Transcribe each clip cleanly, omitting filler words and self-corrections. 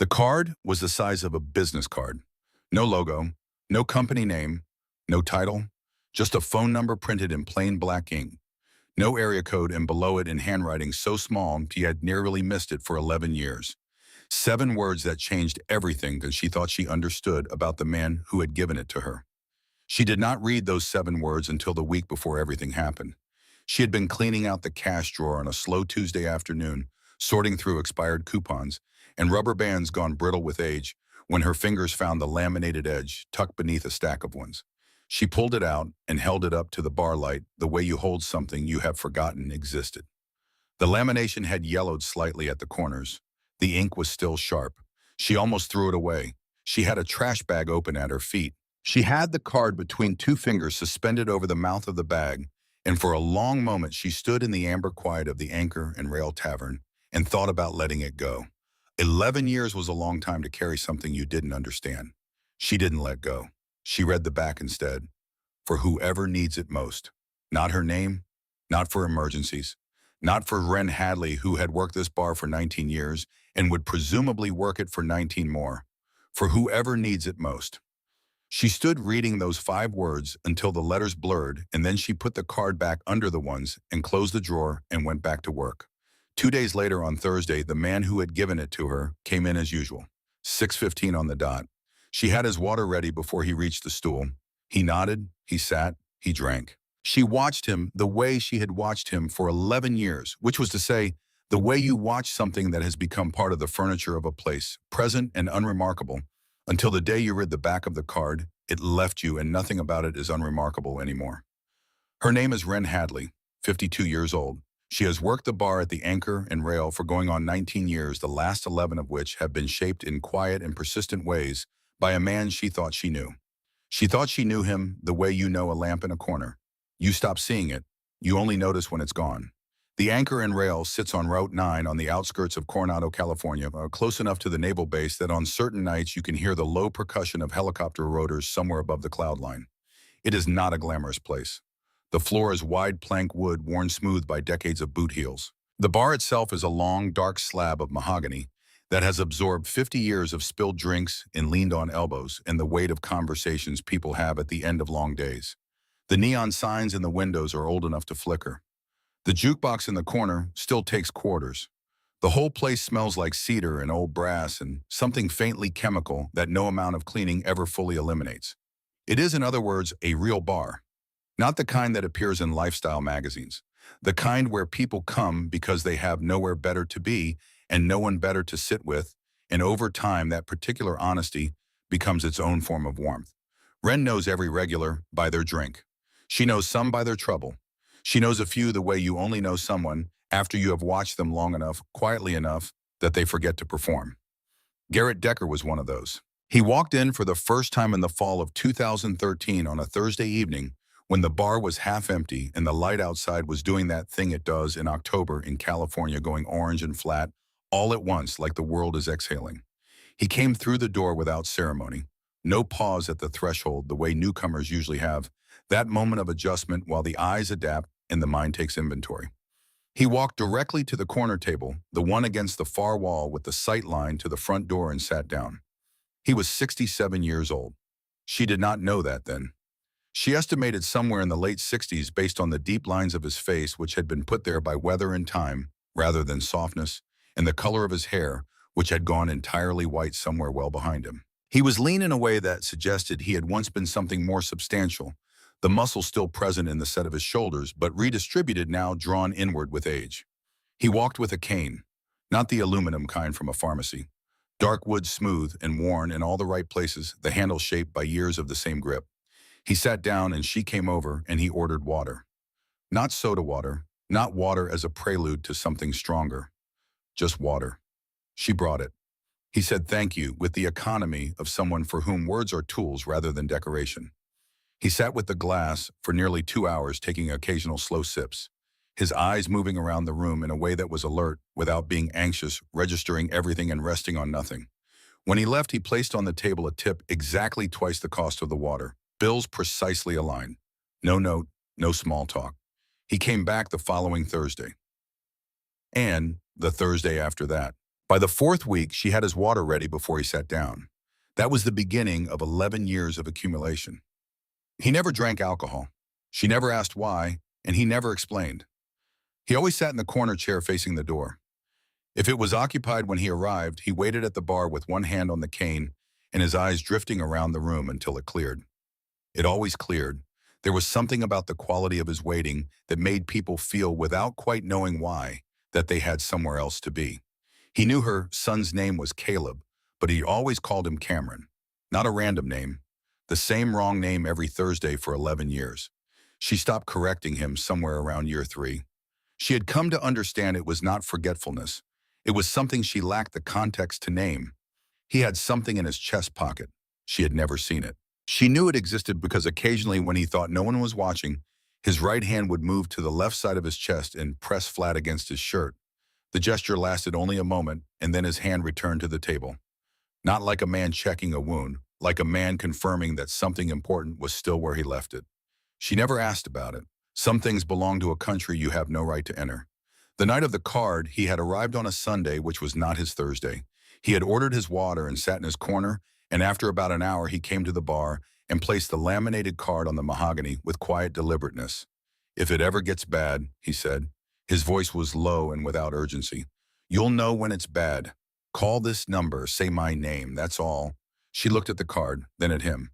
The card was the size of a business card. No logo, no company name, no title, just a phone number printed in plain black ink. No area code, and below it in handwriting so small he had nearly missed it for 11 years. 7 words that changed everything that she thought she understood about the man who had given it to her. She did not read those 7 words until the week before everything happened. She had been cleaning out the cash drawer on a slow Tuesday afternoon, sorting through expired coupons and rubber bands gone brittle with age, when her fingers found the laminated edge tucked beneath a stack of ones. She pulled it out and held it up to the bar light the way you hold something you have forgotten existed. The lamination had yellowed slightly at the corners. The ink was still sharp. She almost threw it away. She had a trash bag open at her feet. She had the card between 2 fingers suspended over the mouth of the bag, and for a long moment she stood in the amber quiet of the Anchor and Rail Tavern and thought about letting it go. 11 years was a long time to carry something you didn't understand. She didn't let go. She read the back instead. For whoever needs it most. Not her name, not for emergencies, not for Wren Hadley, who had worked this bar for 19 years and would presumably work it for 19 more. For whoever needs it most. She stood reading those 5 words until the letters blurred, and then she put the card back under the ones and closed the drawer and went back to work. 2 days later, on Thursday, the man who had given it to her came in as usual, 6:15 on the dot. She had his water ready before he reached the stool. He nodded, he sat, he drank. She watched him the way she had watched him for 11 years, which was to say, the way you watch something that has become part of the furniture of a place, present and unremarkable, until the day you read the back of the card, it left you and nothing about it is unremarkable anymore. Her name is Wren Hadley, 52 years old. She has worked the bar at the Anchor and Rail for going on 19 years, the last 11 of which have been shaped in quiet and persistent ways by a man she thought she knew. She thought she knew him the way you know a lamp in a corner. You stop seeing it. You only notice when it's gone. The Anchor and Rail sits on Route 9 on the outskirts of Coronado, California, close enough to the naval base that on certain nights you can hear the low percussion of helicopter rotors somewhere above the cloud line. It is not a glamorous place. The floor is wide plank wood worn smooth by decades of boot heels. The bar itself is a long, dark slab of mahogany that has absorbed 50 years of spilled drinks and leaned-on elbows and the weight of conversations people have at the end of long days. The neon signs in the windows are old enough to flicker. The jukebox in the corner still takes quarters. The whole place smells like cedar and old brass and something faintly chemical that no amount of cleaning ever fully eliminates. It is, in other words, a real bar. Not the kind that appears in lifestyle magazines. The kind where people come because they have nowhere better to be and no one better to sit with, and over time that particular honesty becomes its own form of warmth. Wren knows every regular by their drink. She knows some by their trouble. She knows a few the way you only know someone after you have watched them long enough, quietly enough, that they forget to perform. Garrett Decker was one of those. He walked in for the first time in the fall of 2013 on a Thursday evening when the bar was half empty and the light outside was doing that thing it does in October in California, going orange and flat, all at once like the world is exhaling. He came through the door without ceremony. No pause at the threshold the way newcomers usually have, that moment of adjustment while the eyes adapt and the mind takes inventory. He walked directly to the corner table, the one against the far wall with the sight line to the front door, and sat down. He was 67 years old. She did not know that then. She estimated somewhere in the late 60s based on the deep lines of his face, which had been put there by weather and time rather than softness, and the color of his hair, which had gone entirely white somewhere well behind him. He was lean in a way that suggested he had once been something more substantial, the muscle still present in the set of his shoulders, but redistributed now, drawn inward with age. He walked with a cane, not the aluminum kind from a pharmacy. Dark wood, smooth and worn in all the right places, the handle shaped by years of the same grip. He sat down and she came over and he ordered water. Not soda water, not water as a prelude to something stronger. Just water. She brought it. He said thank you with the economy of someone for whom words are tools rather than decoration. He sat with the glass for nearly 2 hours, taking occasional slow sips, his eyes moving around the room in a way that was alert without being anxious, registering everything and resting on nothing. When he left, he placed on the table a tip exactly twice the cost of the water, bills precisely aligned. No note, no small talk. He came back the following Thursday. And the Thursday after that. By the fourth week, she had his water ready before he sat down. That was the beginning of 11 years of accumulation. He never drank alcohol. She never asked why, and he never explained. He always sat in the corner chair facing the door. If it was occupied when he arrived, he waited at the bar with one hand on the cane and his eyes drifting around the room until it cleared. It always cleared. There was something about the quality of his waiting that made people feel, without quite knowing why, that they had somewhere else to be. He knew her son's name was Caleb, but he always called him Cameron. Not a random name. The same wrong name every Thursday for 11 years. She stopped correcting him somewhere around year 3. She had come to understand it was not forgetfulness. It was something she lacked the context to name. He had something in his chest pocket. She had never seen it. She knew it existed because occasionally, when he thought no one was watching, his right hand would move to the left side of his chest and press flat against his shirt. The gesture lasted only a moment, and then his hand returned to the table. Not like a man checking a wound, like a man confirming that something important was still where he left it. She never asked about it. Some things belong to a country you have no right to enter. The night of the card, he had arrived on a Sunday, which was not his Thursday. He had ordered his water and sat in his corner, and after about an hour he came to the bar and placed the laminated card on the mahogany with quiet deliberateness. "If it ever gets bad," he said. His voice was low and without urgency. "You'll know when it's bad. Call this number, say my name, that's all." She looked at the card, then at him.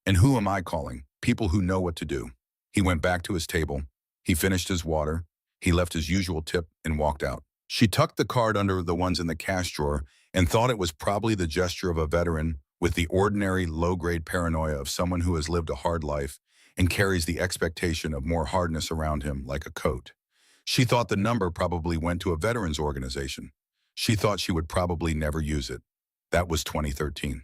"And who am I calling? People who know what to do." He went back to his table. He finished his water. He left his usual tip and walked out. She tucked the card under the ones in the cash drawer and thought it was probably the gesture of a veteran with the ordinary low-grade paranoia of someone who has lived a hard life and carries the expectation of more hardness around him like a coat. She thought the number probably went to a veterans organization. She thought she would probably never use it. That was 2013.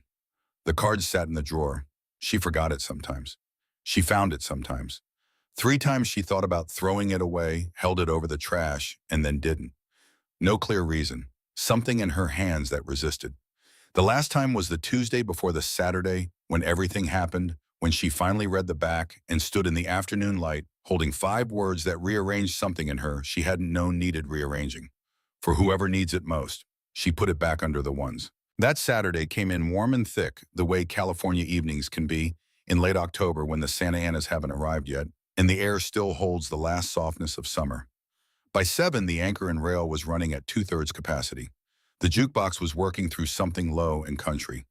The card sat in the drawer. She forgot it sometimes. She found it sometimes. 3 times she thought about throwing it away, held it over the trash, and then didn't. No clear reason. Something in her hands that resisted. The last time was the Tuesday before the Saturday when everything happened, when she finally read the back and stood in the afternoon light, holding 5 words that rearranged something in her she hadn't known needed rearranging. For whoever needs it most. She put it back under the ones. That Saturday came in warm and thick, the way California evenings can be in late October when the Santa Anas haven't arrived yet, and the air still holds the last softness of summer. By 7, the anchor and rail was running at 2/3 capacity. The jukebox was working through something low and country.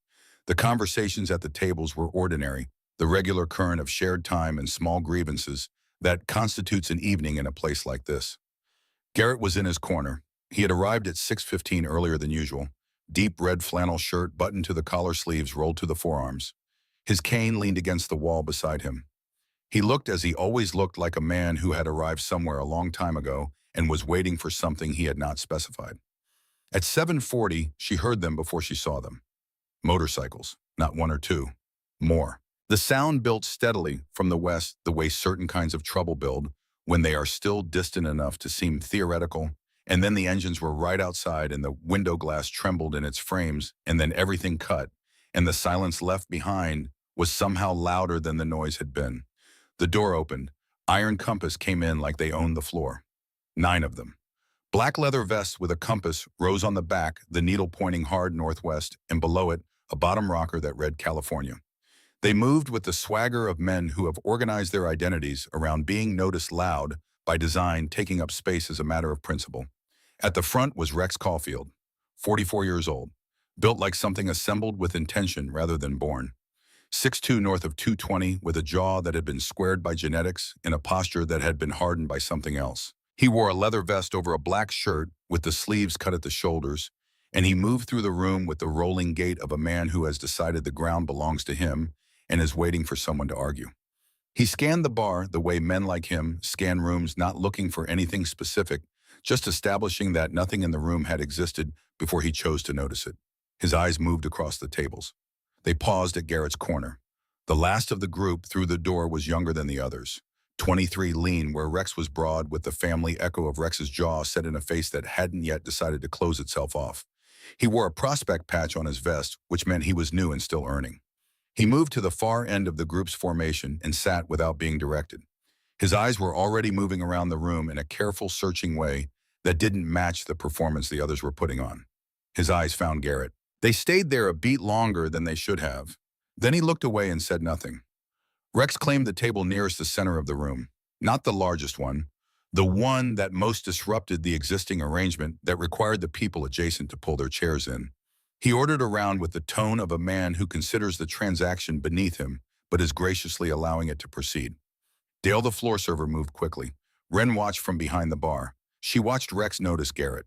The conversations at the tables were ordinary, the regular current of shared time and small grievances that constitutes an evening in a place like this. Garrett was in his corner. He had arrived at 6:15 earlier than usual. Deep red flannel shirt buttoned to the collar sleeves rolled to the forearms. His cane leaned against the wall beside him. He looked, as he always looked, like a man who had arrived somewhere a long time ago and was waiting for something he had not specified. At 7:40, she heard them before she saw them. Motorcycles, not 1 or 2. More. The sound built steadily from the west, the way certain kinds of trouble build when they are still distant enough to seem theoretical, and then the engines were right outside and the window glass trembled in its frames, and then everything cut, and the silence left behind was somehow louder than the noise had been. The door opened. Iron Compass came in like they owned the floor. 9 of them. Black leather vests with a compass rose on the back, the needle pointing hard northwest, and below it, a bottom rocker that read California. They moved with the swagger of men who have organized their identities around being noticed loud, by design, taking up space as a matter of principle. At the front was Rex Caulfield, 44 years old, built like something assembled with intention rather than born. 6'2" north of 220, with a jaw that had been squared by genetics in a posture that had been hardened by something else. He wore a leather vest over a black shirt with the sleeves cut at the shoulders, and he moved through the room with the rolling gait of a man who has decided the ground belongs to him and is waiting for someone to argue. He scanned the bar the way men like him scan rooms, not looking for anything specific, just establishing that nothing in the room had existed before he chose to notice it. His eyes moved across the tables. They paused at Garrett's corner. The last of the group through the door was younger than the others. 23, lean, where Rex was broad, with the family echo of Rex's jaw set in a face that hadn't yet decided to close itself off. He wore a prospect patch on his vest, which meant he was new and still earning. He moved to the far end of the group's formation and sat without being directed. His eyes were already moving around the room in a careful, searching way that didn't match the performance the others were putting on. His eyes found Garrett. They stayed there a beat longer than they should have. Then he looked away and said nothing. Rex claimed the table nearest the center of the room, not the largest one, the one that most disrupted the existing arrangement that required the people adjacent to pull their chairs in. He ordered a round with the tone of a man who considers the transaction beneath him, but is graciously allowing it to proceed. Dale, the floor server, moved quickly. Ren watched from behind the bar. She watched Rex notice Garrett.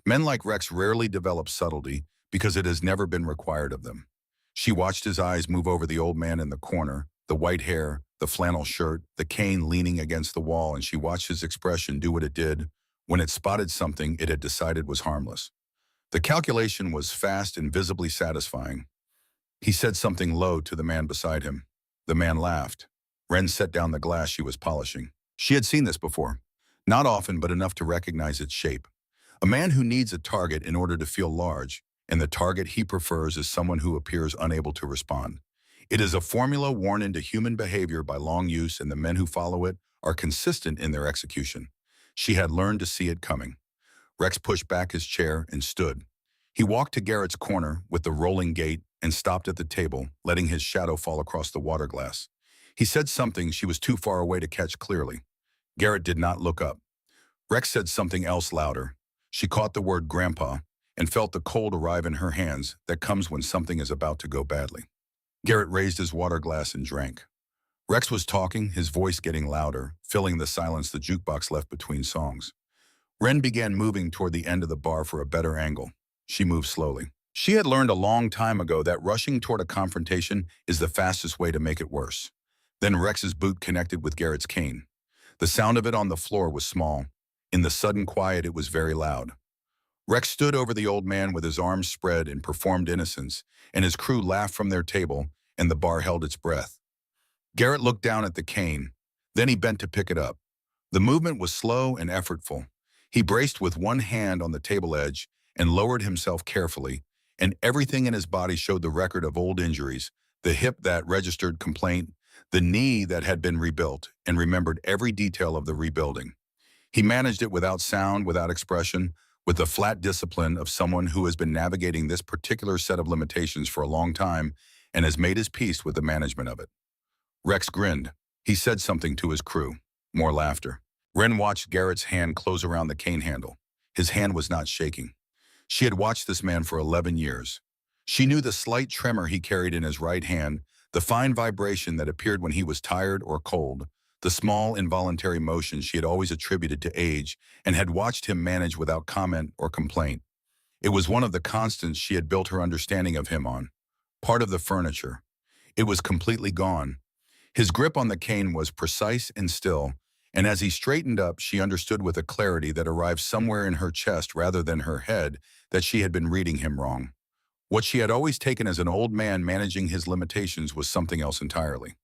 Men like Rex rarely develop subtlety because it has never been required of them. She watched his eyes move over the old man in the corner, the white hair, the flannel shirt, the cane leaning against the wall, and she watched his expression do what it did when it spotted something it had decided was harmless. The calculation was fast and visibly satisfying. He said something low to the man beside him. The man laughed. Ren set down the glass she was polishing. She had seen this before. Not often, but enough to recognize its shape. A man who needs a target in order to feel large, and the target he prefers is someone who appears unable to respond. It is a formula worn into human behavior by long use, and the men who follow it are consistent in their execution. She had learned to see it coming. Rex pushed back his chair and stood. He walked to Garrett's corner with the rolling gait and stopped at the table, letting his shadow fall across the water glass. He said something she was too far away to catch clearly. Garrett did not look up. Rex said something else louder. She caught the word grandpa and felt the cold arrive in her hands that comes when something is about to go badly. Garrett raised his water glass and drank. Rex was talking, his voice getting louder, filling the silence the jukebox left between songs. Ren began moving toward the end of the bar for a better angle. She moved slowly. She had learned a long time ago that rushing toward a confrontation is the fastest way to make it worse. Then Rex's boot connected with Garrett's cane. The sound of it on the floor was small. In the sudden quiet, it was very loud. Rex stood over the old man with his arms spread in performed innocence, and his crew laughed from their table, and the bar held its breath. Garrett looked down at the cane. Then he bent to pick it up. The movement was slow and effortful. He braced with one hand on the table edge and lowered himself carefully, and everything in his body showed the record of old injuries, the hip that registered complaint, the knee that had been rebuilt, and remembered every detail of the rebuilding. He managed it without sound, without expression, with the flat discipline of someone who has been navigating this particular set of limitations for a long time and has made his peace with the management of it. Rex grinned. He said something to his crew. More laughter. Ren watched Garrett's hand close around the cane handle. His hand was not shaking. She had watched this man for 11 years. She knew the slight tremor he carried in his right hand, the fine vibration that appeared when he was tired or cold, the small involuntary motions she had always attributed to age and had watched him manage without comment or complaint. It was one of the constants she had built her understanding of him on. Part of the furniture. It was completely gone. His grip on the cane was precise and still, and as he straightened up, she understood with a clarity that arrived somewhere in her chest rather than her head that she had been reading him wrong. What she had always taken as an old man managing his limitations was something else entirely.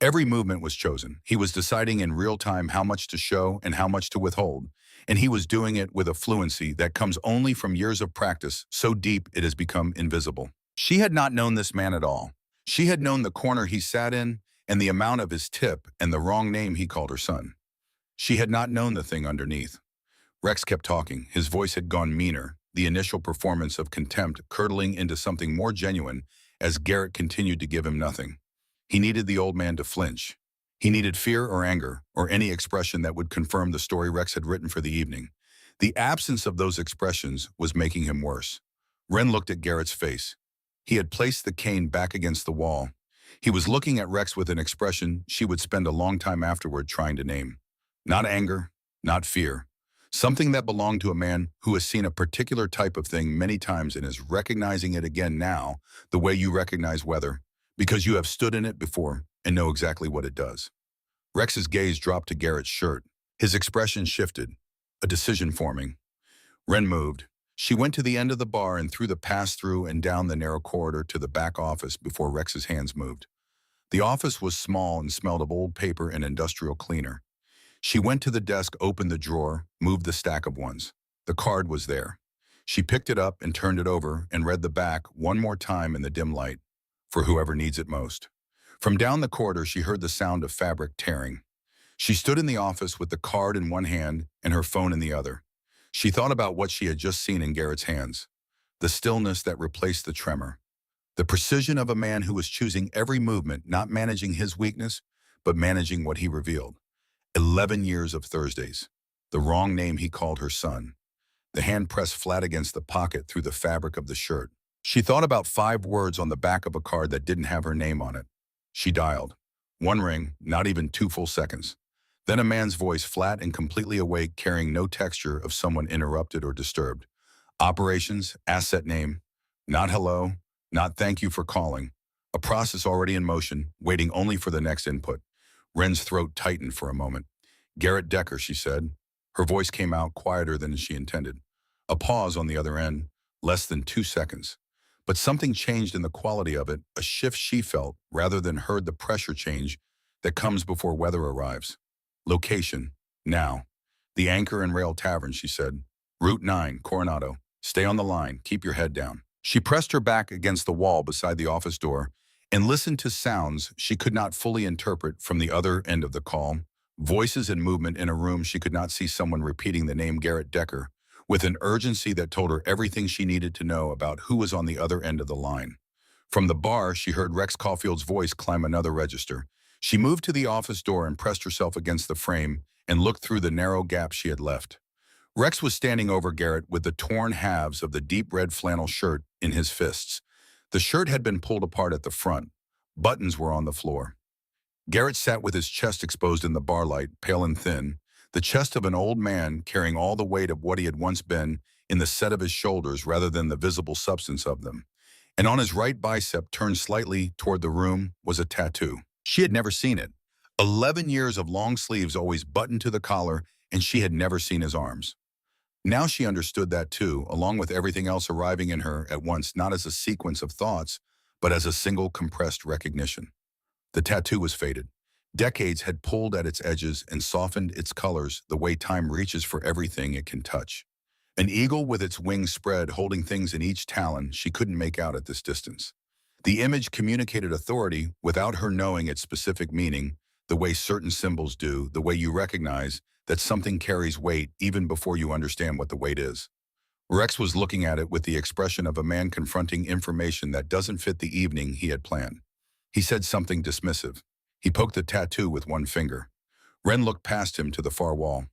Every movement was chosen. He was deciding in real time how much to show and how much to withhold, and he was doing it with a fluency that comes only from years of practice, so deep it has become invisible. She had not known this man at all. She had known the corner he sat in and the amount of his tip and the wrong name he called her son. She had not known the thing underneath. Rex kept talking. His voice had gone meaner, the initial performance of contempt curdling into something more genuine as Garrett continued to give him nothing. He needed the old man to flinch. He needed fear or anger or any expression that would confirm the story Rex had written for the evening. The absence of those expressions was making him worse. Ren looked at Garrett's face. He had placed the cane back against the wall. He was looking at Rex with an expression she would spend a long time afterward trying to name. Not anger, not fear. Something that belonged to a man who has seen a particular type of thing many times and is recognizing it again now, the way you recognize weather, because you have stood in it before and know exactly what it does. Rex's gaze dropped to Garrett's shirt. His expression shifted, a decision forming. Ren moved. She went to the end of the bar and through the pass-through and down the narrow corridor to the back office before Rex's hands moved. The office was small and smelled of old paper and industrial cleaner. She went to the desk, opened the drawer, moved the stack of ones. The card was there. She picked it up and turned it over and read the back one more time in the dim light, for whoever needs it most. From down the corridor, she heard the sound of fabric tearing. She stood in the office with the card in one hand and her phone in the other. She thought about what she had just seen in Garrett's hands. the stillness that replaced the tremor, the precision of a man who was choosing every movement, not managing his weakness, but managing what he revealed. 11 years of Thursdays. The wrong name he called her son. The hand pressed flat against the pocket through the fabric of the shirt. She thought about 5 words on the back of a card that didn't have her name on it. She dialed. 1 ring, not even 2 full seconds. Then a man's voice, flat and completely awake, carrying no texture of someone interrupted or disturbed. Operations, asset name, not hello, not thank you for calling. A process already in motion, waiting only for the next input. Wren's throat tightened for a moment. Garrett Decker, she said. Her voice came out quieter than she intended. A pause on the other end, less than 2 seconds. But something changed in the quality of it, a shift she felt rather than heard, the pressure change that comes before weather arrives. Location, now. The Anchor and Rail Tavern, she said. Route 9, Coronado. Stay on the line, keep your head down. She pressed her back against the wall beside the office door and listened to sounds she could not fully interpret from the other end of the call. Voices and movement in a room she could not see, someone repeating the name Garrett Decker with an urgency that told her everything she needed to know about who was on the other end of the line. From the bar, she heard Rex Caulfield's voice climb another register. She moved to the office door and pressed herself against the frame and looked through the narrow gap she had left. Rex was standing over Garrett with the torn halves of the deep red flannel shirt in his fists. The shirt had been pulled apart at the front. Buttons were on the floor. Garrett sat with his chest exposed in the bar light, pale and thin, the chest of an old man carrying all the weight of what he had once been in the set of his shoulders rather than the visible substance of them. And on his right bicep, turned slightly toward the room, was a tattoo. She had never seen it. 11 years of long sleeves always buttoned to the collar, and she had never seen his arms. Now she understood that too, along with everything else arriving in her at once, not as a sequence of thoughts, but as a single compressed recognition. The tattoo was faded. Decades had pulled at its edges and softened its colors the way time reaches for everything it can touch. An eagle with its wings spread, holding things in each talon she couldn't make out at this distance. The image communicated authority without her knowing its specific meaning, the way certain symbols do, the way you recognize that something carries weight even before you understand what the weight is. Rex was looking at it with the expression of a man confronting information that doesn't fit the evening he had planned. He said something dismissive. He poked the tattoo with one finger. Wren looked past him to the far wall.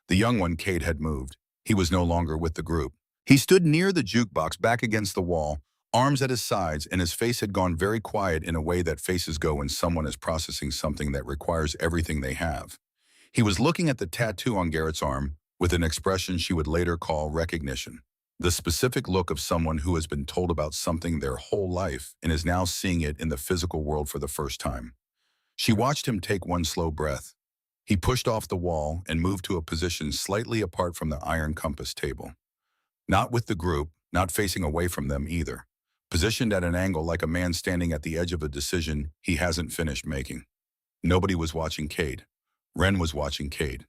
The young one, Cade, had moved. He was no longer with the group. He stood near the jukebox, back against the wall, arms at his sides, and his face had gone very quiet in a way that faces go when someone is processing something that requires everything they have. He was looking at the tattoo on Garrett's arm with an expression she would later call recognition. The specific look of someone who has been told about something their whole life and is now seeing it in the physical world for the first time. She watched him take one slow breath. He pushed off the wall and moved to a position slightly apart from the iron compass table. Not with the group, not facing away from them either. Positioned at an angle like a man standing at the edge of a decision he hasn't finished making. Nobody was watching Cade. Wren was watching Cade.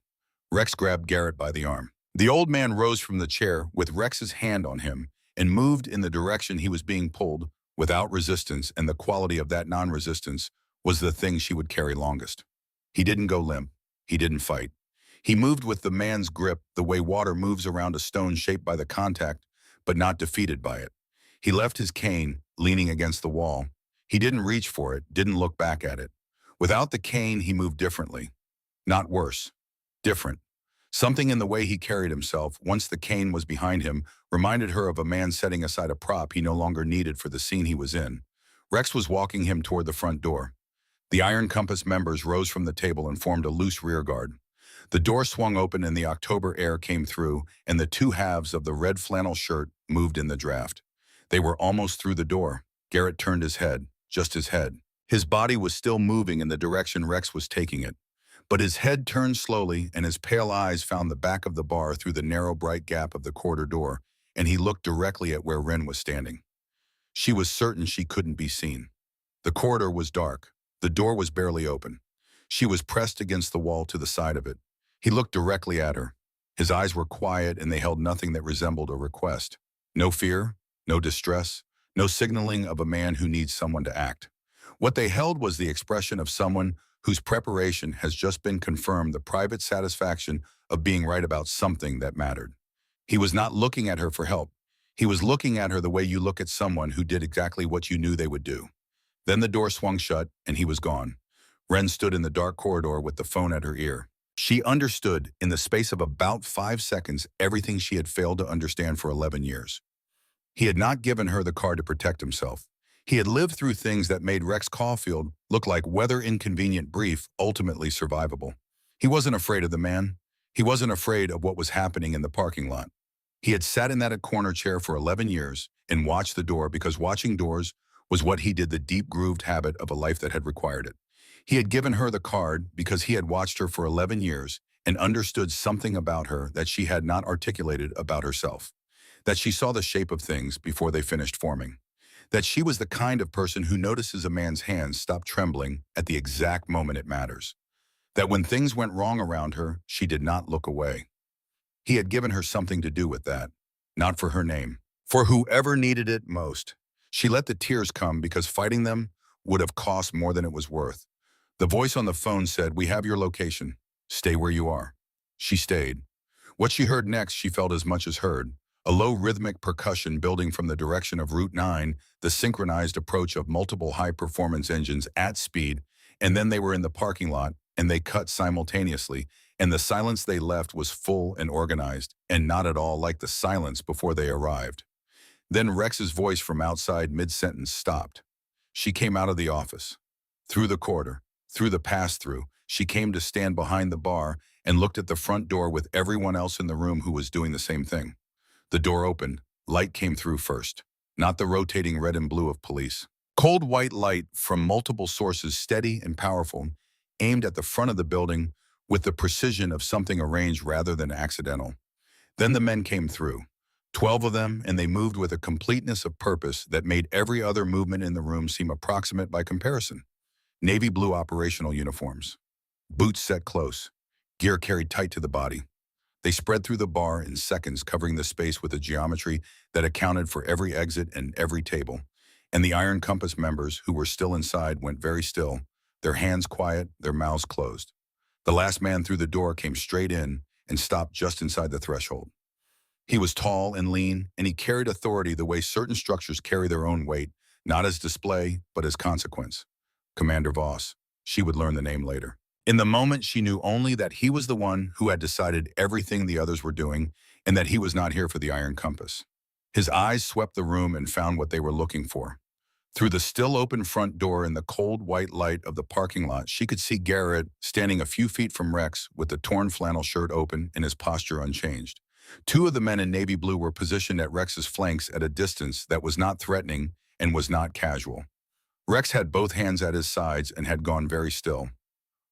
Rex grabbed Garrett by the arm. The old man rose from the chair with Rex's hand on him and moved in the direction he was being pulled without resistance, and the quality of that non-resistance was the thing she would carry longest. He didn't go limp. He didn't fight. He moved with the man's grip, the way water moves around a stone shaped by the contact, but not defeated by it. He left his cane leaning against the wall. He didn't reach for it, didn't look back at it. Without the cane, he moved differently. Not worse. Different. Something in the way he carried himself, once the cane was behind him, reminded her of a man setting aside a prop he no longer needed for the scene he was in. Rex was walking him toward the front door. The Iron Compass members rose from the table and formed a loose rearguard. The door swung open and the October air came through, and the two halves of the red flannel shirt moved in the draft. They were almost through the door. Garrett turned his head, just his head. His body was still moving in the direction Rex was taking it. But his head turned slowly, and his pale eyes found the back of the bar through the narrow, bright gap of the corridor door, and he looked directly at where Wren was standing. She was certain she couldn't be seen. The corridor was dark. The door was barely open. She was pressed against the wall to the side of it. He looked directly at her. His eyes were quiet, and they held nothing that resembled a request. No fear, no distress, no signaling of a man who needs someone to act. What they held was the expression of someone whose preparation has just been confirmed, the private satisfaction of being right about something that mattered. He was not looking at her for help. He was looking at her the way you look at someone who did exactly what you knew they would do. Then the door swung shut, and he was gone. Wren stood in the dark corridor with the phone at her ear. She understood, in the space of about 5 seconds, everything she had failed to understand for 11 years. He had not given her the card to protect himself. He had lived through things that made Rex Caulfield look like weather-inconvenient brief, ultimately survivable. He wasn't afraid of the man. He wasn't afraid of what was happening in the parking lot. He had sat in that corner chair for 11 years and watched the door because watching doors was what he did, the deep-grooved habit of a life that had required it. He had given her the card because he had watched her for 11 years and understood something about her that she had not articulated about herself. That she saw the shape of things before they finished forming. That she was the kind of person who notices a man's hands stop trembling at the exact moment it matters. That when things went wrong around her, she did not look away. He had given her something to do with that, not for her name, for whoever needed it most. She let the tears come because fighting them would have cost more than it was worth. The voice on the phone said, "We have your location. Stay where you are." She stayed. What she heard next, she felt as much as heard. A low rhythmic percussion building from the direction of Route 9, the synchronized approach of multiple high-performance engines at speed, and then they were in the parking lot, and they cut simultaneously, and the silence they left was full and organized, and not at all like the silence before they arrived. Then Rex's voice from outside mid-sentence stopped. She came out of the office. Through the corridor, through the pass-through, she came to stand behind the bar and looked at the front door with everyone else in the room who was doing the same thing. The door opened. Light came through first, not the rotating red and blue of police. Cold white light from multiple sources, steady and powerful, aimed at the front of the building with the precision of something arranged rather than accidental. Then the men came through. 12 of them, and they moved with a completeness of purpose that made every other movement in the room seem approximate by comparison. Navy blue operational uniforms. Boots set close. Gear carried tight to the body. They spread through the bar in seconds, covering the space with a geometry that accounted for every exit and every table. And the Iron Compass members, who were still inside, went very still, their hands quiet, their mouths closed. The last man through the door came straight in and stopped just inside the threshold. He was tall and lean, and he carried authority the way certain structures carry their own weight, not as display, but as consequence. Commander Voss. She would learn the name later. In the moment, she knew only that he was the one who had decided everything the others were doing, and that he was not here for the Iron Compass. His eyes swept the room and found what they were looking for. Through the still open front door in the cold white light of the parking lot, she could see Garrett standing a few feet from Rex with the torn flannel shirt open and his posture unchanged. 2 of the men in navy blue were positioned at Rex's flanks at a distance that was not threatening and was not casual. Rex had both hands at his sides and had gone very still.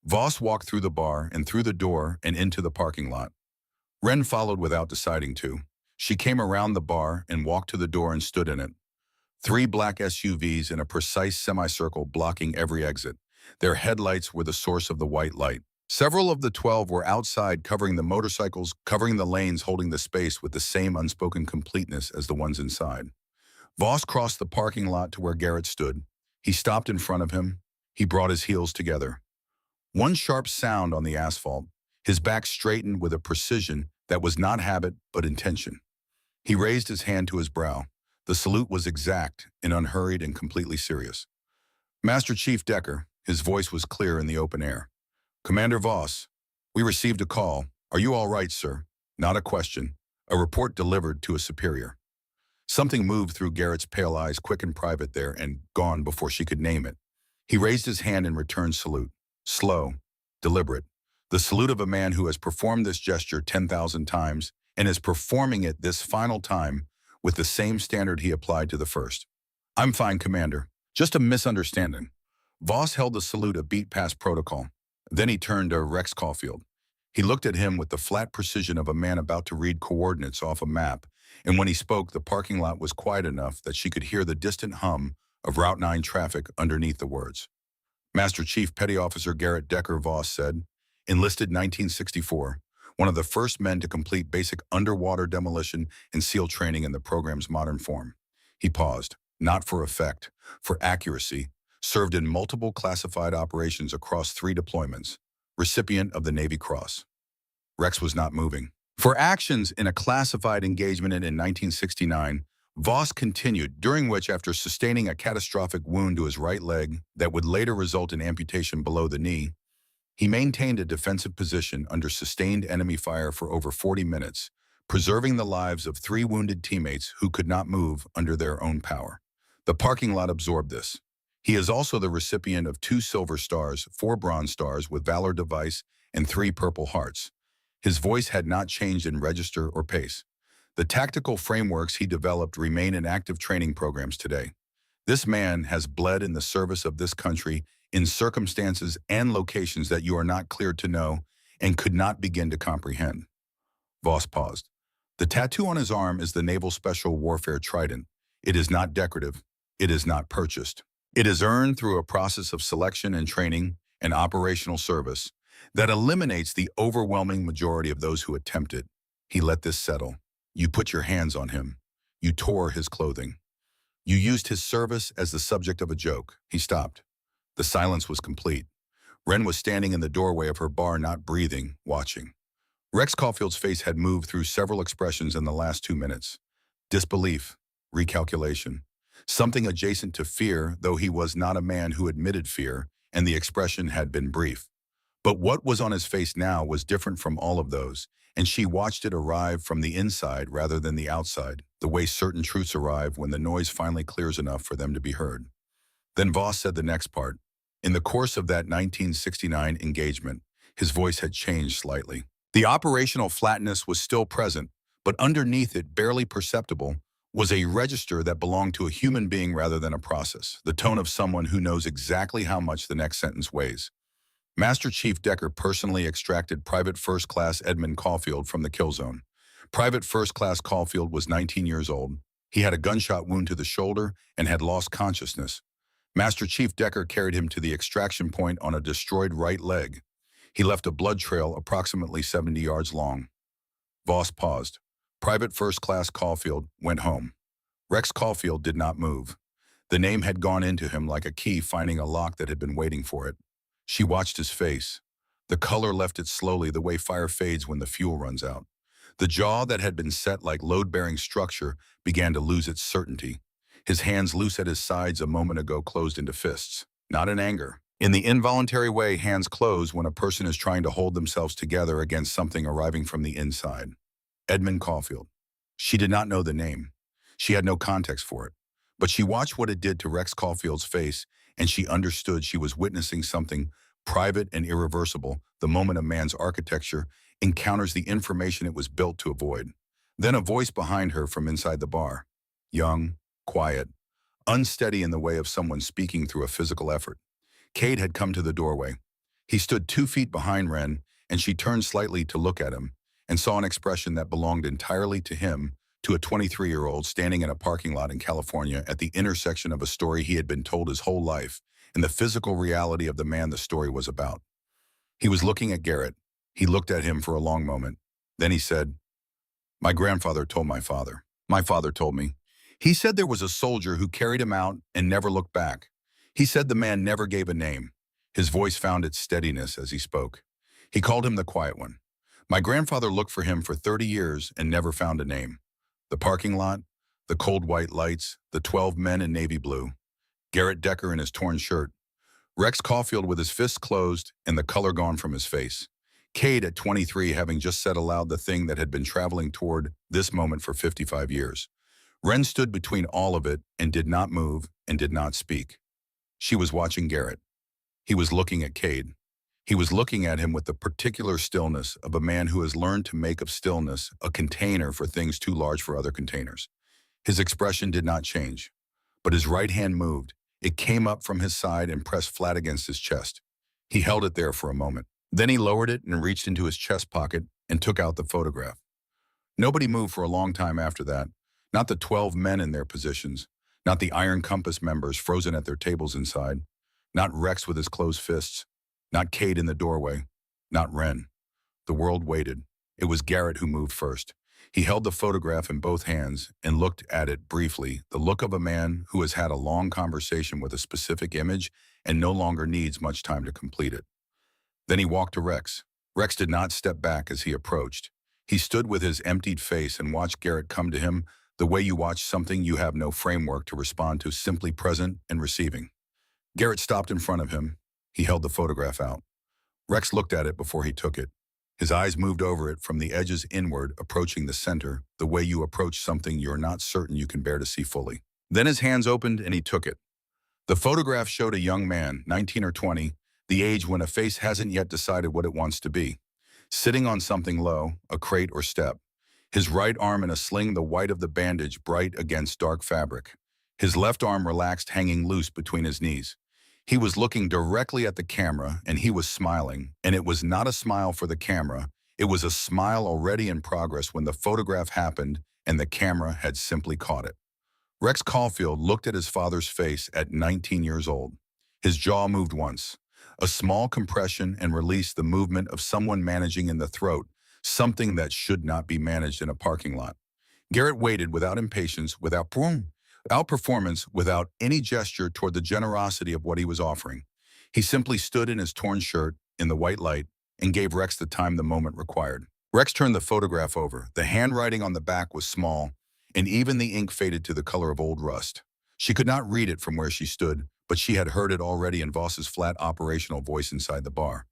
Voss walked through the bar and through the door and into the parking lot. Wren followed without deciding to. She came around the bar and walked to the door and stood in it. 3 black SUVs in a precise semicircle blocking every exit. Their headlights were the source of the white light. Several of the 12 were outside, covering the motorcycles, covering the lanes, holding the space with the same unspoken completeness as the ones inside. Voss crossed the parking lot to where Garrett stood. He stopped in front of him. He brought his heels together. One sharp sound on the asphalt. His back straightened with a precision that was not habit but intention. He raised his hand to his brow. The salute was exact and unhurried and completely serious. Master Chief Decker, his voice was clear in the open air. Commander Voss, we received a call. Are you all right, sir? Not a question. A report delivered to a superior. Something moved through Garrett's pale eyes, quick and private there, and gone before she could name it. He raised his hand in return salute. Slow, deliberate. The salute of a man who has performed this gesture 10,000 times and is performing it this final time with the same standard he applied to the first. I'm fine, Commander. Just a misunderstanding. Voss held the salute a beat past protocol. Then he turned to Rex Caulfield. He looked at him with the flat precision of a man about to read coordinates off a map, and when he spoke, the parking lot was quiet enough that she could hear the distant hum of Route 9 traffic underneath the words. Master Chief Petty Officer Garrett Decker, Voss said, enlisted 1964, one of the first men to complete basic underwater demolition and SEAL training in the program's modern form. He paused, not for effect, for accuracy, served in multiple classified operations across 3 deployments, recipient of the Navy Cross. Rex was not moving. For actions in a classified engagement in 1969, Voss continued, during which, after sustaining a catastrophic wound to his right leg that would later result in amputation below the knee, he maintained a defensive position under sustained enemy fire for over 40 minutes, preserving the lives of 3 wounded teammates who could not move under their own power. The parking lot absorbed this. He is also the recipient of 2 Silver Stars, 4 Bronze Stars with Valor Device, and 3 Purple Hearts. His voice had not changed in register or pace. The tactical frameworks he developed remain in active training programs today. This man has bled in the service of this country in circumstances and locations that you are not cleared to know and could not begin to comprehend. Voss paused. The tattoo on his arm is the Naval Special Warfare Trident. It is not decorative. It is not purchased. It is earned through a process of selection and training and operational service that eliminates the overwhelming majority of those who attempt it. He let this settle. You put your hands on him. You tore his clothing. You used his service as the subject of a joke. He stopped. The silence was complete. Wren was standing in the doorway of her bar, not breathing, watching. Rex Caulfield's face had moved through several expressions in the last 2 minutes. Disbelief, recalculation, something adjacent to fear, though he was not a man who admitted fear, and the expression had been brief. But what was on his face now was different from all of those, and she watched it arrive from the inside rather than the outside, the way certain truths arrive when the noise finally clears enough for them to be heard. Then Voss said the next part. In the course of that 1969 engagement, his voice had changed slightly. The operational flatness was still present, but underneath it, barely perceptible, was a register that belonged to a human being rather than a process, the tone of someone who knows exactly how much the next sentence weighs. Master Chief Decker personally extracted Private First Class Edmund Caulfield from the kill zone. Private First Class Caulfield was 19 years old. He had a gunshot wound to the shoulder and had lost consciousness. Master Chief Decker carried him to the extraction point on a destroyed right leg. He left a blood trail approximately 70 yards long. Voss paused. Private First Class Caulfield went home. Rex Caulfield did not move. The name had gone into him like a key finding a lock that had been waiting for it. She watched his face. The color left it slowly, the way fire fades when the fuel runs out. The jaw that had been set like load-bearing structure began to lose its certainty. His hands, loose at his sides a moment ago, closed into fists. Not in anger. In the involuntary way hands close when a person is trying to hold themselves together against something arriving from the inside. Edmund Caulfield. She did not know the name. She had no context for it. But she watched what it did to Rex Caulfield's face, and she understood she was witnessing something private and irreversible the moment a man's architecture encounters the information it was built to avoid. Then a voice behind her from inside the bar. Young, quiet, unsteady in the way of someone speaking through a physical effort. Cade had come to the doorway. He stood 2 feet behind Wren, and she turned slightly to look at him and saw an expression that belonged entirely to him, to a 23-year-old standing in a parking lot in California at the intersection of a story he had been told his whole life and the physical reality of the man the story was about. He was looking at Garrett. He looked at him for a long moment. Then he said, "My grandfather told my father. My father told me. He said there was a soldier who carried him out and never looked back. He said the man never gave a name." His voice found its steadiness as he spoke. He called him the Quiet One. My grandfather looked for him for 30 years and never found a name. The parking lot, the cold white lights, the 12 men in navy blue, Garrett Decker in his torn shirt, Rex Caulfield with his fists closed and the color gone from his face. Cade at 23 having just said aloud the thing that had been traveling toward this moment for 55 years. Wren stood between all of it and did not move and did not speak. She was watching Garrett. He was looking at Cade. He was looking at him with the particular stillness of a man who has learned to make of stillness a container for things too large for other containers. His expression did not change, but his right hand moved. It came up from his side and pressed flat against his chest. He held it there for a moment. Then he lowered it and reached into his chest pocket and took out the photograph. Nobody moved for a long time after that, not the 12 men in their positions, not the Iron Compass members frozen at their tables inside, not Rex with his closed fists, not Cade in the doorway, not Wren. The world waited. It was Garrett who moved first. He held the photograph in both hands and looked at it briefly, the look of a man who has had a long conversation with a specific image and no longer needs much time to complete it. Then he walked to Rex. Rex did not step back as he approached. He stood with his emptied face and watched Garrett come to him, The way you watch something you have no framework to respond to, simply present and receiving. Garrett stopped in front of him. He held the photograph out. Rex looked at it before he took it. His eyes moved over it from the edges inward, approaching the center, the way you approach something you're not certain you can bear to see fully. Then his hands opened and he took it. The photograph showed a young man, 19 or 20, the age when a face hasn't yet decided what it wants to be, sitting on something low, a crate or step. His right arm in a sling, the white of the bandage bright against dark fabric. His left arm relaxed, hanging loose between his knees. He was looking directly at the camera, and he was smiling, and it was not a smile for the camera. It was a smile already in progress when the photograph happened and the camera had simply caught it. Rex Caulfield looked at his father's face at 19 years old. His jaw moved once. A small compression and release, the movement of someone managing in the throat, something that should not be managed in a parking lot. Garrett waited without impatience, without performance, without any gesture toward the generosity of what he was offering. He simply stood in his torn shirt, in the white light, and gave Rex the time the moment required. Rex turned the photograph over. The handwriting on the back was small, and even the ink faded to the color of old rust. She could not read it from where she stood, but she had heard it already in Voss's flat operational voice inside the bar.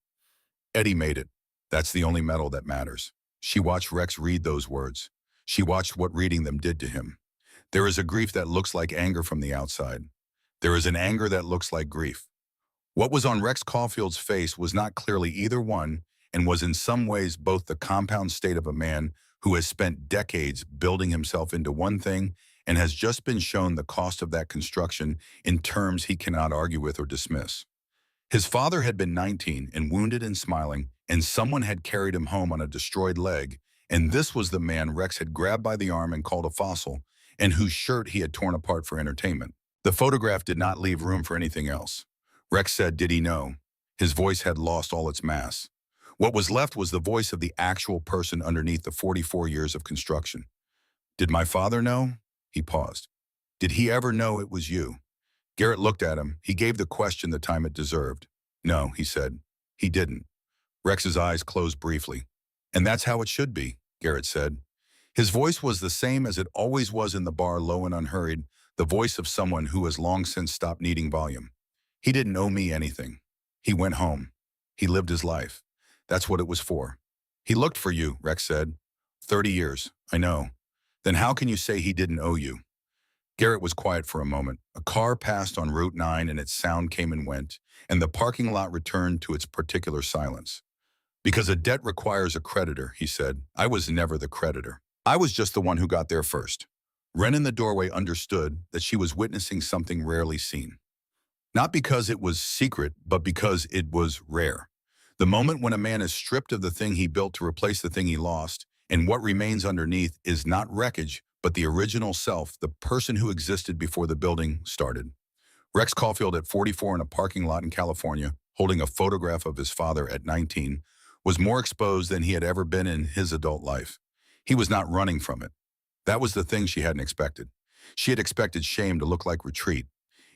Eddie made it. That's the only medal that matters. She watched Rex read those words. She watched what reading them did to him. There is a grief that looks like anger from the outside. There is an anger that looks like grief. What was on Rex Caulfield's face was not clearly either one, and was in some ways both the compound state of a man who has spent decades building himself into one thing and has just been shown the cost of that construction in terms he cannot argue with or dismiss. His father had been 19 and wounded and smiling, and someone had carried him home on a destroyed leg, and this was the man Rex had grabbed by the arm and called a fossil, and whose shirt he had torn apart for entertainment. The photograph did not leave room for anything else. Rex said, did he know? His voice had lost all its mass. What was left was the voice of the actual person underneath the 44 years of construction. Did my father know? He paused. Did he ever know it was you? Garrett looked at him. He gave the question the time it deserved. No, he said. He didn't. Rex's eyes closed briefly. And that's how it should be, Garrett said. His voice was the same as it always was in the bar, low and unhurried, the voice of someone who has long since stopped needing volume. He didn't owe me anything. He went home. He lived his life. That's what it was for. He looked for you, Rex said. 30 years, I know. Then how can you say he didn't owe you? Garrett was quiet for a moment. A car passed on Route 9 and its sound came and went, and the parking lot returned to its particular silence. Because a debt requires a creditor, he said. I was never the creditor. I was just the one who got there first. Wren in the doorway understood that she was witnessing something rarely seen. Not because it was secret, but because it was rare. The moment when a man is stripped of the thing he built to replace the thing he lost, and what remains underneath is not wreckage, but the original self, the person who existed before the building started. Rex Caulfield, at 44 in a parking lot in California, holding a photograph of his father at 19, was more exposed than he had ever been in his adult life. He was not running from it. That was the thing she hadn't expected. She had expected shame to look like retreat.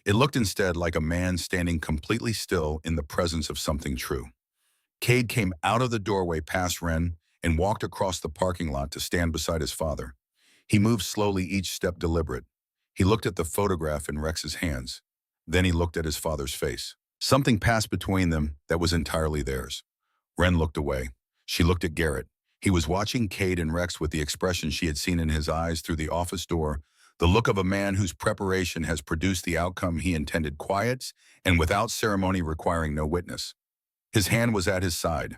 It looked instead like a man standing completely still in the presence of something true. Cade came out of the doorway past Wren and walked across the parking lot to stand beside his father. He moved slowly, each step deliberate. He looked at the photograph in Rex's hands. Then he looked at his father's face. Something passed between them that was entirely theirs. Wren looked away. She looked at Garrett. He was watching Cade and Rex with the expression she had seen in his eyes through the office door, the look of a man whose preparation has produced the outcome he intended, quiet and without ceremony, requiring no witness. His hand was at his side.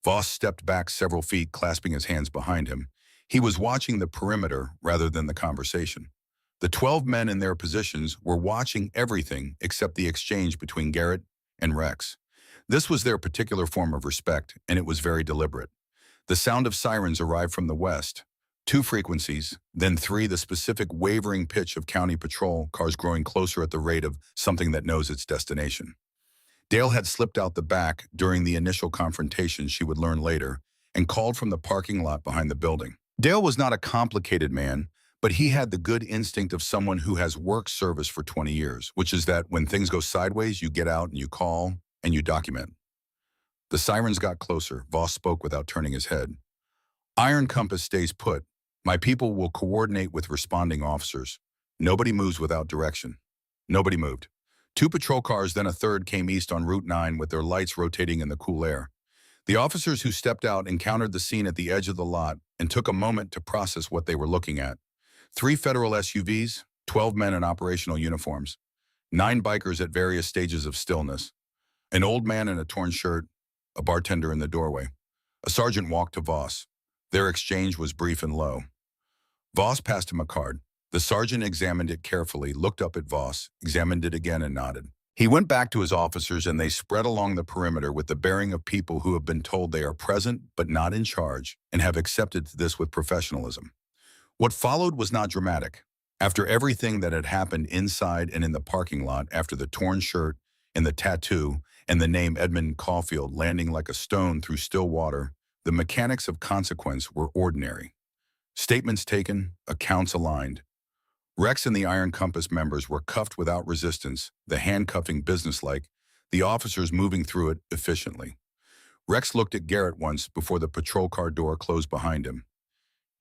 Voss stepped back several feet, clasping his hands behind him. He was watching the perimeter rather than the conversation. The 12 men in their positions were watching everything except the exchange between Garrett and Rex. This was their particular form of respect, and it was very deliberate. The sound of sirens arrived from the west, 2 frequencies, then 3, the specific wavering pitch of county patrol cars growing closer at the rate of something that knows its destination. Dale had slipped out the back during the initial confrontation, she would learn later, and called from the parking lot behind the building. Dale was not a complicated man, but he had the good instinct of someone who has worked service for 20 years, which is that when things go sideways, you get out and you call and you document. The sirens got closer. Voss spoke without turning his head. Iron Compass stays put. My people will coordinate with responding officers. Nobody moves without direction. Nobody moved. Two patrol cars, then a third, came east on Route 9 with their lights rotating in the cool air. The officers who stepped out encountered the scene at the edge of the lot and took a moment to process what they were looking at. 3 federal SUVs, 12 men in operational uniforms, 9 bikers at various stages of stillness, an old man in a torn shirt, a bartender in the doorway. A sergeant walked to Voss. Their exchange was brief and low. Voss passed him a card. The sergeant examined it carefully, looked up at Voss, examined it again, and nodded. He went back to his officers, and they spread along the perimeter with the bearing of people who have been told they are present but not in charge and have accepted this with professionalism. What followed was not dramatic. After everything that had happened inside and in the parking lot, after the torn shirt and the tattoo and the name Edmund Caulfield landing like a stone through still water, the mechanics of consequence were ordinary. Statements taken, accounts aligned. Rex and the Iron Compass members were cuffed without resistance, the handcuffing businesslike, the officers moving through it efficiently. Rex looked at Garrett once before the patrol car door closed behind him.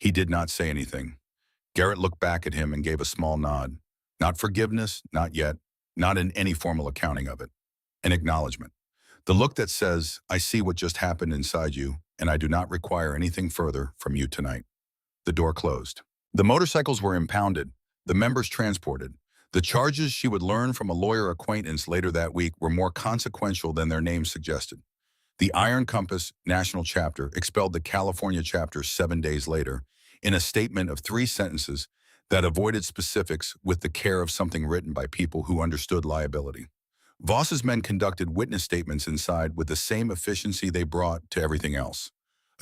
He did not say anything. Garrett looked back at him and gave a small nod. Not forgiveness, not yet, not in any formal accounting of it. An acknowledgement. The look that says, I see what just happened inside you, and I do not require anything further from you tonight. The door closed. The motorcycles were impounded, the members transported. The charges she would learn from a lawyer acquaintance later that week were more consequential than their names suggested. The Iron Compass National Chapter expelled the California chapter 7 days later in a statement of 3 sentences that avoided specifics with the care of something written by people who understood liability. Voss's men conducted witness statements inside with the same efficiency they brought to everything else.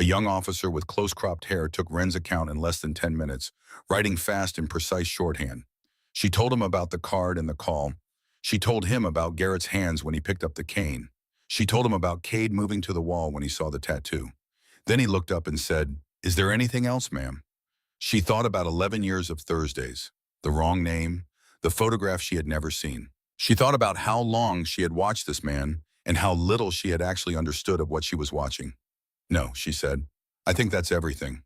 A young officer with close-cropped hair took Wren's account in less than 10 minutes, writing fast and precise shorthand. She told him about the card and the call. She told him about Garrett's hands when he picked up the cane. She told him about Cade moving to the wall when he saw the tattoo. Then he looked up and said, "Is there anything else, ma'am?" She thought about 11 years of Thursdays, the wrong name, the photograph she had never seen. She thought about how long she had watched this man and how little she had actually understood of what she was watching. "No," she said. "I think that's everything."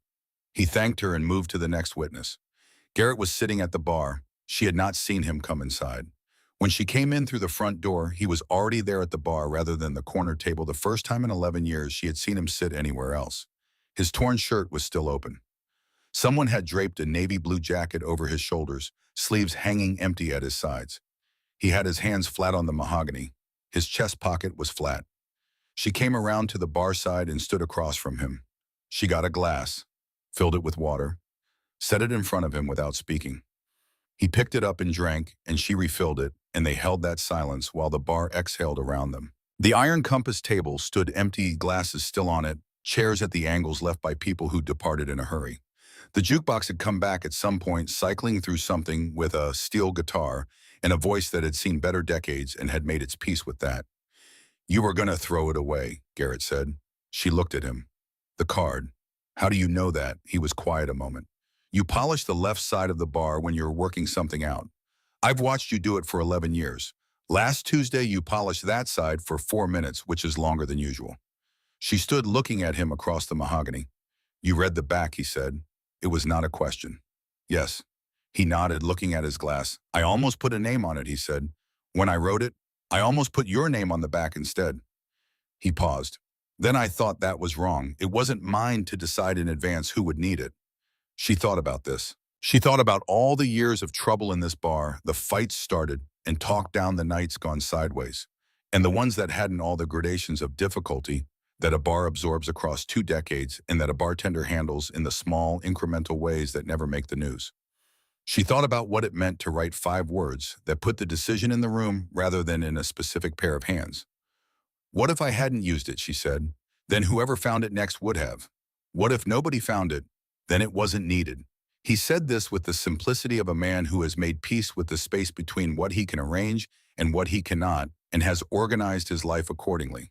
He thanked her and moved to the next witness. Garrett was sitting at the bar. She had not seen him come inside. When she came in through the front door, he was already there at the bar rather than the corner table, the first time in 11 years she had seen him sit anywhere else. His torn shirt was still open. Someone had draped a navy blue jacket over his shoulders, sleeves hanging empty at his sides. He had his hands flat on the mahogany. His chest pocket was flat. She came around to the bar side and stood across from him. She got a glass, filled it with water, set it in front of him without speaking. He picked it up and drank, and she refilled it, and they held that silence while the bar exhaled around them. The Iron Compass table stood empty, glasses still on it, chairs at the angles left by people who departed in a hurry. The jukebox had come back at some point, cycling through something with a steel guitar and a voice that had seen better decades and had made its peace with that. "You were going to throw it away," Garrett said. She looked at him. "The card. How do you know that?" He was quiet a moment. "You polish the left side of the bar when you're working something out. I've watched you do it for 11 years. Last Tuesday, you polished that side for 4 minutes, which is longer than usual." She stood looking at him across the mahogany. "You read the back," he said. It was not a question. "Yes." He nodded, looking at his glass. "I almost put a name on it," he said. "When I wrote it, I almost put your name on the back instead." He paused. "Then I thought that was wrong. It wasn't mine to decide in advance who would need it." She thought about this. She thought about all the years of trouble in this bar, the fights started, and talked down the nights gone sideways, and the ones that hadn't, all the gradations of difficulty that a bar absorbs across 2 decades and that a bartender handles in the small, incremental ways that never make the news. She thought about what it meant to write 5 words that put the decision in the room rather than in a specific pair of hands. "What if I hadn't used it?" she said. "Then whoever found it next would have. What if nobody found it? Then it wasn't needed." He said this with the simplicity of a man who has made peace with the space between what he can arrange and what he cannot, and has organized his life accordingly.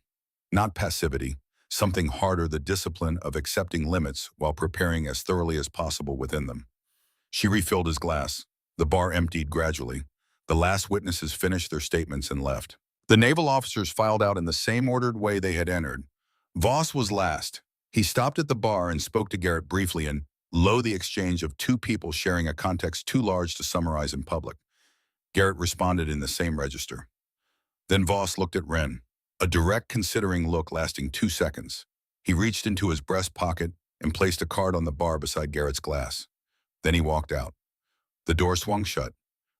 Not passivity, something harder, the discipline of accepting limits while preparing as thoroughly as possible within them. She refilled his glass. The bar emptied gradually. The last witnesses finished their statements and left. The naval officers filed out in the same ordered way they had entered. Voss was last. He stopped at the bar and spoke to Garrett briefly, and Low, the exchange of two people sharing a context too large to summarize in public. Garrett responded in the same register. Then Voss looked at Wren, a direct, considering look lasting 2 seconds. He reached into his breast pocket and placed a card on the bar beside Garrett's glass. Then he walked out. The door swung shut.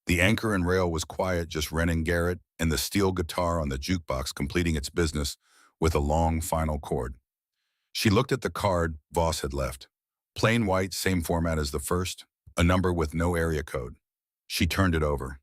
The anchor and rail was quiet, just Wren and Garrett, and the steel guitar on the jukebox completing its business with a long final chord. She looked at the card Voss had left. Plain white, same format as the first, a number with no area code. She turned it over.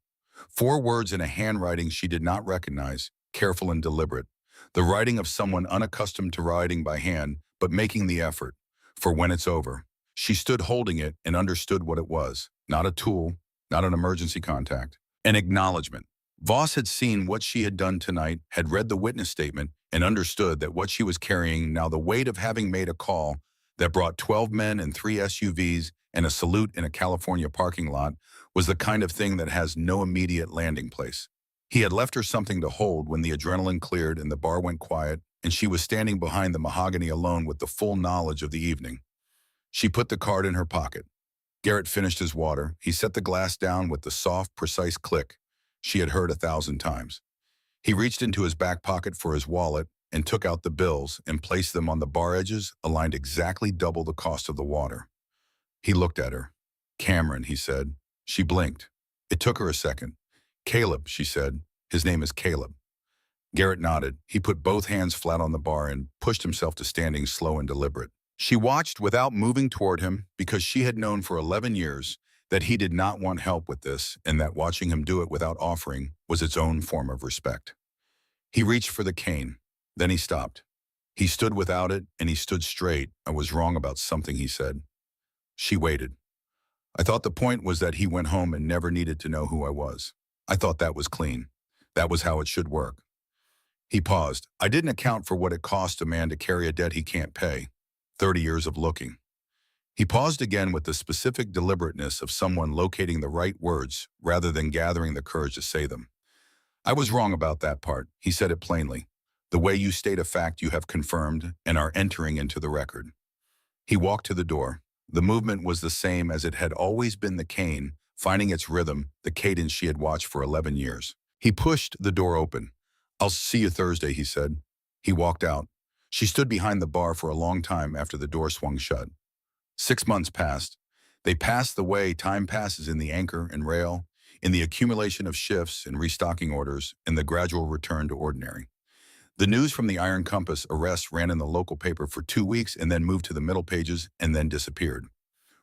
4 words in a handwriting she did not recognize, careful and deliberate. The writing of someone unaccustomed to writing by hand, but making the effort. For when it's over. She stood holding it and understood what it was. Not a tool, not an emergency contact. An acknowledgement. Voss had seen what she had done tonight, had read the witness statement, and understood that what she was carrying now, the weight of having made a call that brought 12 men and 3 SUVs and a salute in a California parking lot, was the kind of thing that has no immediate landing place. He had left her something to hold when the adrenaline cleared and the bar went quiet, and she was standing behind the mahogany alone with the full knowledge of the evening. She put the card in her pocket. Garrett finished his water. He set the glass down with the soft, precise click she had heard 1,000 times. He reached into his back pocket for his wallet and took out the bills and placed them on the bar edges, aligned exactly double the cost of the water. He looked at her. "Cameron," he said. She blinked. It took her a second. "Caleb," she said. "His name is Caleb." Garrett nodded. He put both hands flat on the bar and pushed himself to standing, slow and deliberate. She watched without moving toward him because she had known for 11 years that he did not want help with this, and that watching him do it without offering was its own form of respect. He reached for the cane. Then he stopped. He stood without it, and he stood straight. "I was wrong about something," he said. She waited. "I thought the point was that he went home and never needed to know who I was. I thought that was clean. That was how it should work." He paused. "I didn't account for what it cost a man to carry a debt he can't pay. 30 years of looking." He paused again with the specific deliberateness of someone locating the right words rather than gathering the courage to say them. "I was wrong about that part." He said it plainly. "The way you state a fact you have confirmed and are entering into the record." He walked to the door. The movement was the same as it had always been, the cane, finding its rhythm, the cadence she had watched for 11 years. He pushed the door open. "I'll see you Thursday," he said. He walked out. She stood behind the bar for a long time after the door swung shut. 6 months passed. They passed the way time passes in the anchor and rail, in the accumulation of shifts and restocking orders, and the gradual return to ordinary. The news from the Iron Compass arrest ran in the local paper for 2 weeks and then moved to the middle pages and then disappeared.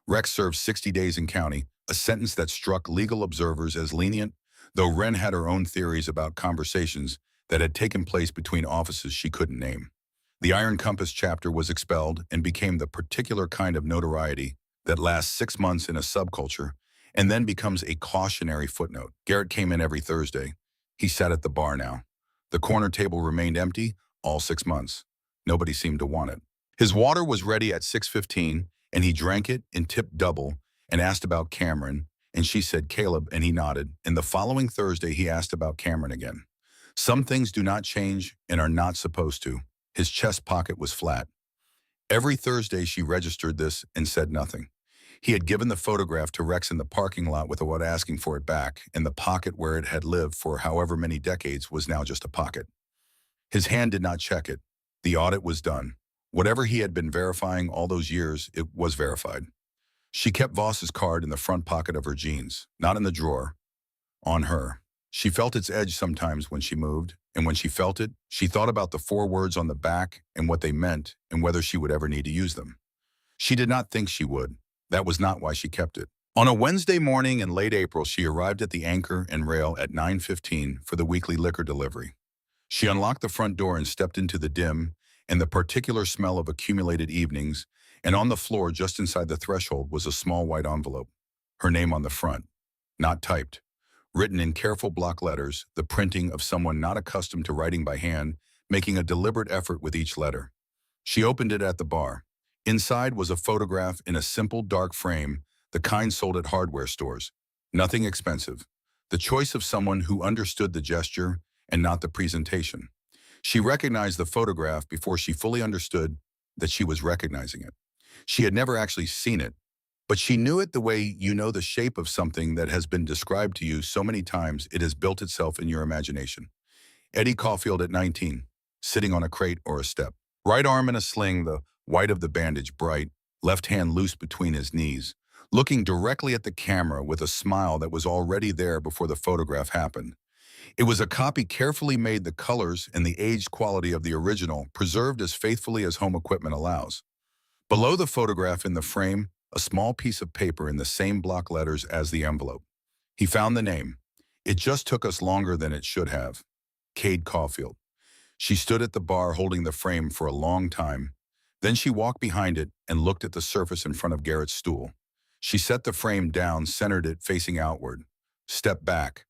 Rex served 60 days in county, a sentence that struck legal observers as lenient, though Wren had her own theories about conversations that had taken place between offices she couldn't name. The Iron Compass chapter was expelled and became the particular kind of notoriety that lasts 6 months in a subculture and then becomes a cautionary footnote. Garrett came in every Thursday. He sat at the bar now. The corner table remained empty all 6 months. Nobody seemed to want it. His water was ready at 6:15, and he drank it and tipped double and asked about Cameron, and she said Caleb, and he nodded. And the following Thursday, he asked about Cameron again. Some things do not change and are not supposed to. His chest pocket was flat. Every Thursday, she registered this and said nothing. He had given the photograph to Rex in the parking lot without asking for it back, and the pocket where it had lived for however many decades was now just a pocket. His hand did not check it. The audit was done. Whatever he had been verifying all those years, it was verified. She kept Voss's card in the front pocket of her jeans, not in the drawer, on her. She felt its edge sometimes when she moved, and when she felt it, she thought about the 4 words on the back and what they meant and whether she would ever need to use them. She did not think she would. That was not why she kept it. On a Wednesday morning in late April, she arrived at the Anchor and Rail at 9:15 for the weekly liquor delivery. She unlocked the front door and stepped into the dim and the particular smell of accumulated evenings, and on the floor just inside the threshold was a small white envelope. Her name on the front, not typed, written in careful block letters, the printing of someone not accustomed to writing by hand, making a deliberate effort with each letter. She opened it at the bar. Inside was a photograph in a simple dark frame, the kind sold at hardware stores. Nothing expensive. The choice of someone who understood the gesture and not the presentation. She recognized the photograph before she fully understood that she was recognizing it. She had never actually seen it, But she knew it the way you know the shape of something that has been described to you so many times it has built itself in your imagination. Eddie Caulfield at 19, sitting on a crate or a step. Right arm in a sling, the white of the bandage bright, left hand loose between his knees, looking directly at the camera with a smile that was already there before the photograph happened. It was a copy carefully made, the colors and the aged quality of the original, preserved as faithfully as home equipment allows. Below the photograph in the frame, a small piece of paper in the same block letters as the envelope. He found the name. It just took us longer than it should have. Cade Caulfield. She stood at the bar holding the frame for a long time. Then she walked behind it and looked at the surface in front of Garrett's stool. She set the frame down, centered it facing outward. Stepped back.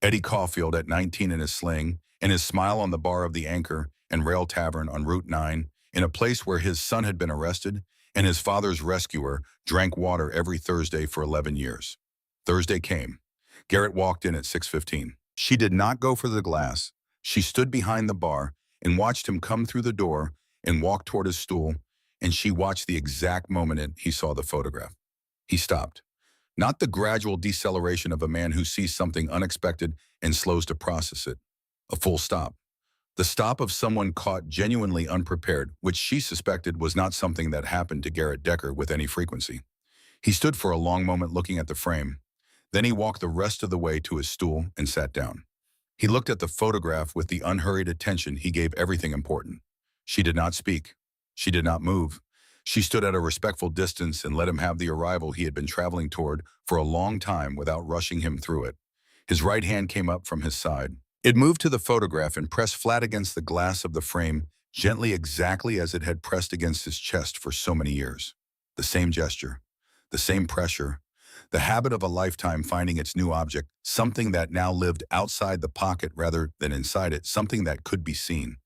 Eddie Caulfield at 19 in his sling, and his smile on the bar of the Anchor and Rail Tavern on Route 9, in a place where his son had been arrested and his father's rescuer drank water every Thursday for 11 years. Thursday came. Garrett walked in at 6:15. She did not go for the glass. She stood behind the bar and watched him come through the door and walk toward his stool, and she watched the exact moment he saw the photograph. He stopped. Not the gradual deceleration of a man who sees something unexpected and slows to process it. A full stop. The stop of someone caught genuinely unprepared, which she suspected was not something that happened to Garrett Decker with any frequency. He stood for a long moment looking at the frame. Then he walked the rest of the way to his stool and sat down. He looked at the photograph with the unhurried attention he gave everything important. She did not speak. She did not move. She stood at a respectful distance and let him have the arrival he had been traveling toward for a long time without rushing him through it. His right hand came up from his side. It moved to the photograph and pressed flat against the glass of the frame, gently, exactly as it had pressed against his chest for so many years. The same gesture, the same pressure, the habit of a lifetime finding its new object, something that now lived outside the pocket rather than inside it, something that could be seen.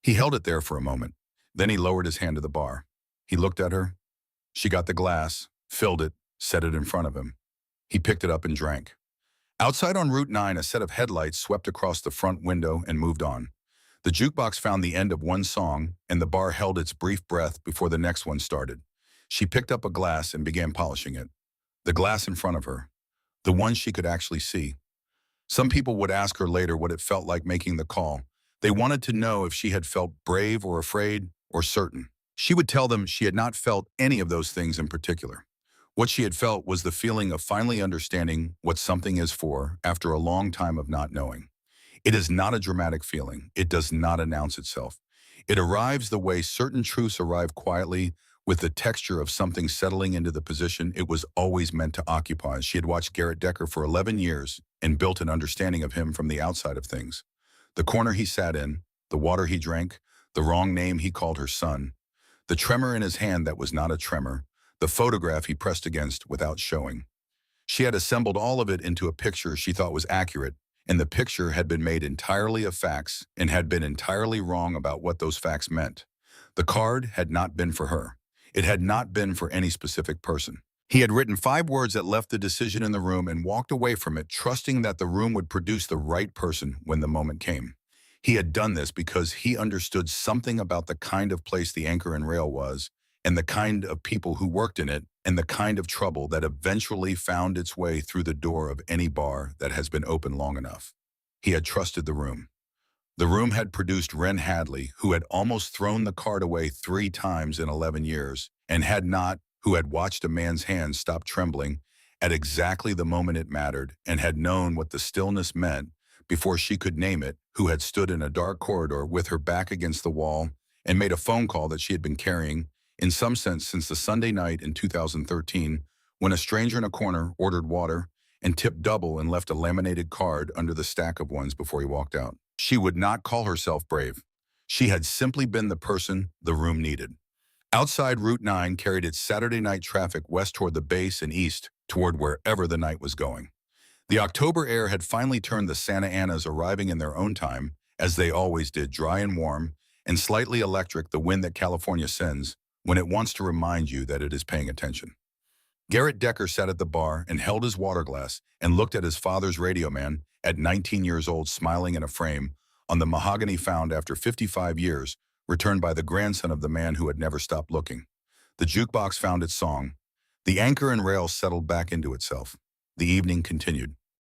He held it there for a moment. Then he lowered his hand to the bar. He looked at her. She got the glass, filled it, set it in front of him. He picked it up and drank. Outside on Route 9, a set of headlights swept across the front window and moved on. The jukebox found the end of one song, and the bar held its brief breath before the next one started. She picked up a glass and began polishing it. The glass in front of her. The one she could actually see. Some people would ask her later what it felt like making the call. They wanted to know if she had felt brave or afraid or certain. She would tell them she had not felt any of those things in particular. What she had felt was the feeling of finally understanding what something is for after a long time of not knowing. It is not a dramatic feeling. It does not announce itself. It arrives the way certain truths arrive quietly, with the texture of something settling into the position it was always meant to occupy. She had watched Garrett Decker for 11 years and built an understanding of him from the outside of things. The corner he sat in, the water he drank, the wrong name he called her son, the tremor in his hand that was not a tremor, the photograph he pressed against without showing. She had assembled all of it into a picture she thought was accurate, and the picture had been made entirely of facts and had been entirely wrong about what those facts meant. The card had not been for her. It had not been for any specific person. He had written 5 words that left the decision in the room and walked away from it, trusting that the room would produce the right person when the moment came. He had done this because he understood something about the kind of place the Anchor and Rail was, and the kind of people who worked in it, and the kind of trouble that eventually found its way through the door of any bar that has been open long enough. He had trusted the room. The room had produced Ren Hadley, who had almost thrown the card away 3 times in 11 years, and had not, who had watched a man's hand stop trembling at exactly the moment it mattered, and had known what the stillness meant before she could name it, who had stood in a dark corridor with her back against the wall and made a phone call that she had been carrying, in some sense, since the Sunday night in 2013, when a stranger in a corner ordered water and tipped double and left a laminated card under the stack of ones before he walked out. She would not call herself brave. She had simply been the person the room needed. Outside, Route 9 carried its Saturday night traffic west toward the base and east toward wherever the night was going. The October air had finally turned the Santa Anas arriving in their own time, as they always did, dry and warm, and slightly electric, the wind that California sends when it wants to remind you that it is paying attention. Garrett Decker sat at the bar and held his water glass and looked at his father's radio man at 19 years old, smiling in a frame on the mahogany found after 55 years, returned by the grandson of the man who had never stopped looking. The jukebox found its song. The anchor and rail settled back into itself. The evening continued.